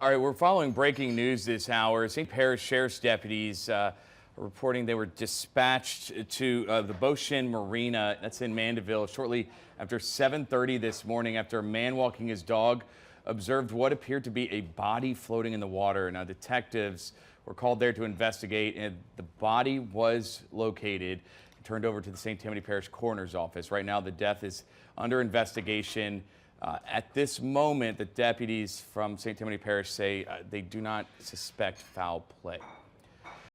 All right, we're following breaking news this hour. St. Paris Sheriff's deputies are reporting they were dispatched to the Beau Chene Marina, that's in Mandeville, shortly after 7:30 this morning after a man walking his dog observed what appeared to be a body floating in the water. Now, detectives were called there to investigate, and the body was located and turned over to the St. Tammany Parish Coroner's Office. Right now, the death is under investigation. At this moment, the deputies from St. Tammany Parish say they do not suspect foul play.